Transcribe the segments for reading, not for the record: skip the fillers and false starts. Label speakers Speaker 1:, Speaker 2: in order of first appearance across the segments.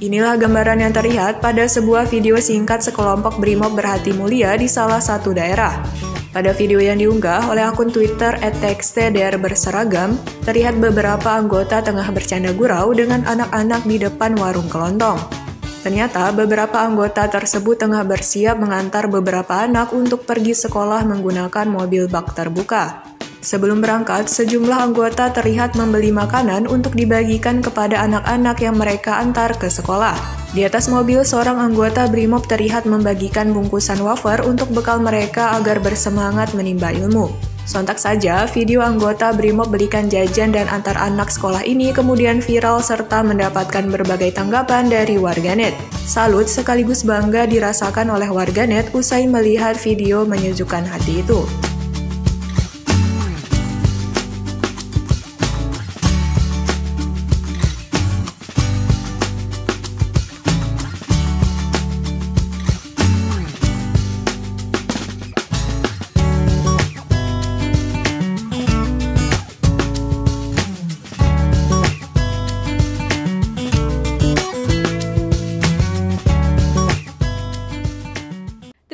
Speaker 1: Inilah gambaran yang terlihat pada sebuah video singkat sekelompok brimob berhati mulia di salah satu daerah. Pada video yang diunggah oleh akun Twitter @txtdrberseragam, terlihat beberapa anggota tengah bercanda gurau dengan anak-anak di depan warung kelontong. Ternyata beberapa anggota tersebut tengah bersiap mengantar beberapa anak untuk pergi sekolah menggunakan mobil bak terbuka. Sebelum berangkat, sejumlah anggota terlihat membeli makanan untuk dibagikan kepada anak-anak yang mereka antar ke sekolah. Di atas mobil, seorang anggota brimob terlihat membagikan bungkusan wafer untuk bekal mereka agar bersemangat menimba ilmu. Sontak saja, video anggota brimob belikan jajan dan antar anak sekolah ini kemudian viral serta mendapatkan berbagai tanggapan dari warganet. Salut sekaligus bangga dirasakan oleh warganet usai melihat video menyejukkan hati itu.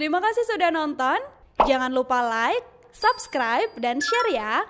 Speaker 2: Terima kasih sudah nonton. Jangan lupa like, subscribe, dan share ya.